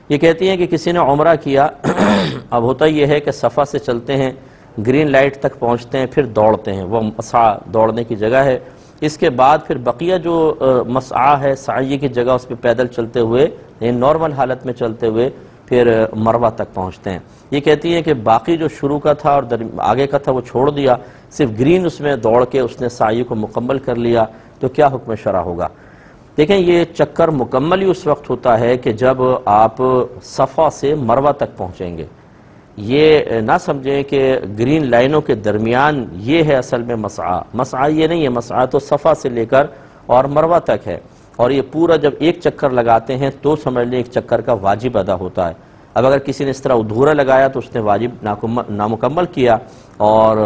یہ کہتی ہیں کہ کسی نے عمرہ کیا اب ہوتا یہ ہے کہ صفا سے چلتے ہیں، گرین لائٹ تک پہنچتے ہیں، پھر دوڑتے ہیں، وہ مسعی دوڑنے کی جگہ ہے، اس کے بعد پھر بقیہ جو مسعی ہے سعی کی جگہ، اس پہ پیدل چلتے ہوئے یعنی نارمل حالت میں چلتے ہوئے پھر مروہ تک پہنچتے ہیں۔ یہ کہتی ہیں کہ باقی جو شروع کا تھا اور آگے کا تھا وہ چھوڑ دیا، صرف گرین اس میں دوڑ کے اس نے سعی کو مکمل کر لیا، تو کیا حکم شرع ہوگا؟ دیکھیں یہ چکر مکمل ہی اس وقت ہوتا ہے کہ جب آپ صفا سے مروہ تک پہنچیں گے۔ یہ نہ سمجھیں کہ گرین لائنوں کے درمیان یہ ہے اصل میں مسعی، مسعی یہ نہیں ہے، مسعی تو صفا سے لے کر اور مروہ تک ہے، اور یہ پورا جب ایک چکر لگاتے ہیں تو سمجھ لیں ایک چکر کا واجب ادا ہوتا ہے۔ اب اگر کسی نے اس طرح ادھورا لگایا تو اس نے واجب نامکمل کیا اور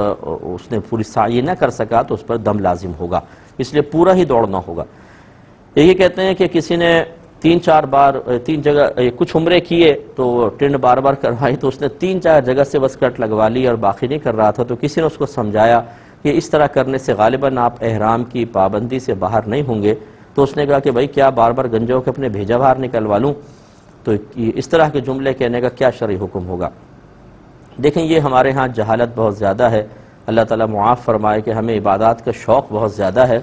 اس نے پوری سعی نہ کر سکا تو اس پر دم لازم ہوگا، اس لیے پورا ہی دوڑنا ہوگا۔ یہ کہتے ہیں کہ کسی نے 3-4 بار 3 جگہ کچھ عمرے کیے تو ٹنڈ بار بار کروائی، تو اس نے 3-4 جگہ سے بس کٹ لگوا لی اور باقی نہیں کر رہا تھا، تو کسی نے اس کو سمجھایا کہ اس طرح کرنے سے غالباً آپ احرام کی پابندی سے باہر نہیں ہوں گے، تو اس نے کہا کہ بھائی کیا بار بار گنجوں کے اپنے بھیجا باہر نکلوا لوں؟ تو اس طرح کے جملے کہنے کا کیا شرعی حکم ہوگا؟ دیکھیں یہ ہمارے ہاں جہالت بہت زیادہ ہے، اللہ تعالیٰ معاف فرمائے کہ ہمیں عبادات کا شوق بہت زیادہ ہے،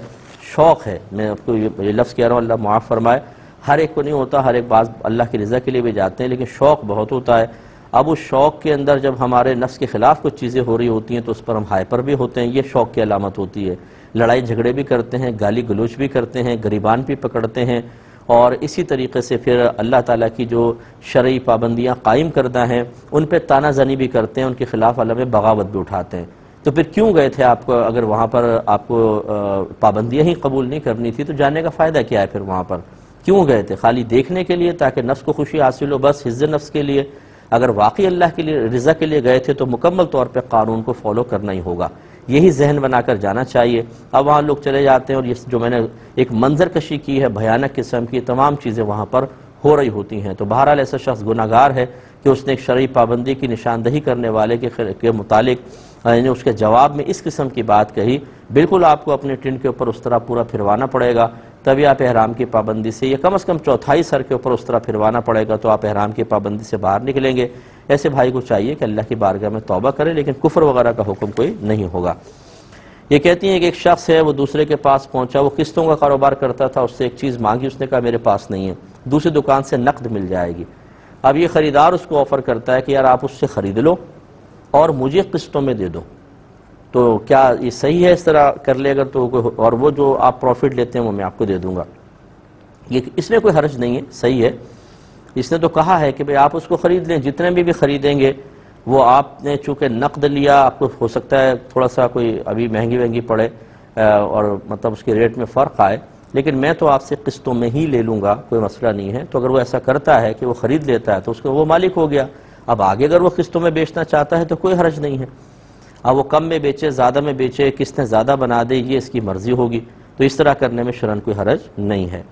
شوق ہے، میں آپ کو یہ لفظ کہہ رہا ہوں، اللہ معاف فرمائے، ہر ایک کو نہیں ہوتا، ہر ایک بعض اللہ کی رضا کے لیے بھی جاتے ہیں، لیکن شوق بہت ہوتا ہے۔ اب اس شوق کے اندر جب ہمارے نفس کے خلاف کچھ چیزیں ہو رہی ہوتی ہیں تو اس پر ہم ہائپر بھی ہوتے ہیں، یہ شوق کی علامت ہوتی ہے، لڑائی جھگڑے بھی کرتے ہیں، گالی گلوچ بھی کرتے ہیں، گریبان بھی پکڑتے ہیں، اور اسی طریقے سے پھر اللہ تعالیٰ کی جو شرعی پابندیاں قائم کردہ ہیں ان پہ تانہ زنی بھی کرتے ہیں، ان کے خلاف علیہ بغاوت بھی اٹھاتے ہیں۔ تو پھر کیوں گئے تھے آپ کو؟ اگر وہاں پر آپ کو پابندیاں ہی قبول نہیں کرنی تھی تو جانے کا فائدہ کیا ہے پھر وہاں پر؟ کیوں گئے تھے؟ خالی دیکھنے کے لیے تاکہ نفس کو خوشی حاصل ہو، بس حفظ نفس کے لیے؟ اگر واقعی اللہ کے لیے رضا کے لیے گئے تھے تو مکمل طور پہ قانون کو فالو کرنا ہی ہوگا، یہی ذہن بنا کر جانا چاہیے۔ اب وہاں لوگ چلے جاتے ہیں اور یہ جو میں نے ایک منظر کشی کی ہے بھیانک قسم کی، تمام چیزیں وہاں پر ہو رہی ہوتی ہیں، تو بہرحال ایسا شخص گناہگار ہے کہ اس نے ایک شرعی پابندی کی نشاندہی کرنے والے کے متعلق یعنی اس کے جواب میں اس قسم کی بات کہی۔ بالکل آپ کو اپنے ٹنڈ کے اوپر اس طرح پورا پھروانا پڑے گا، تبھی آپ احرام کی پابندی سے، یا کم از کم 1/4 سر کے اوپر اس طرح پھروانا پڑے گا تو آپ احرام کی پابندی سے باہر نکلیں گے۔ ایسے بھائی کو چاہیے کہ اللہ کی بارگاہ میں توبہ کرے، لیکن کفر وغیرہ کا حکم کوئی نہیں ہوگا۔ یہ کہتی ہیں کہ ایک شخص ہے، وہ دوسرے کے پاس پہنچا، وہ قسطوں کا کاروبار کرتا تھا، اس سے ایک چیز مانگی، اس نے کہا میرے پاس نہیں ہے، دوسری دکان سے نقد مل جائے گی۔ اب یہ خریدار اس کو آفر کرتا ہے کہ یار آپ اس سے خرید لو اور مجھے قسطوں میں دے دو، تو کیا یہ صحیح ہے اس طرح کر لے اگر تو؟ اور وہ جو آپ پروفٹ لیتے ہیں وہ میں آپ کو دے دوں گا، یہ اس میں کوئی حرج نہیں ہے، صحیح ہے۔ اس نے تو کہا ہے کہ بھئی آپ اس کو خرید لیں، جتنے بھی خریدیں گے وہ آپ نے چونکہ نقد لیا، آپ کو ہو سکتا ہے تھوڑا سا کوئی ابھی مہنگی پڑے اور مطلب اس کے ریٹ میں فرق آئے، لیکن میں تو آپ سے قسطوں میں ہی لے لوں گا، کوئی مسئلہ نہیں ہے۔ تو اگر وہ ایسا کرتا ہے کہ وہ خرید لیتا ہے تو اس کو وہ مالک ہو گیا۔ اب آگے اگر وہ قسطوں میں بیچنا چاہتا ہے تو کوئی حرج نہیں ہے، اب وہ کم میں بیچے، زیادہ میں بیچے، قسطیں زیادہ بنا دے، یہ اس کی مرضی ہوگی، تو اس طرح کرنے میں شرعاً کوئی حرج نہیں ہے۔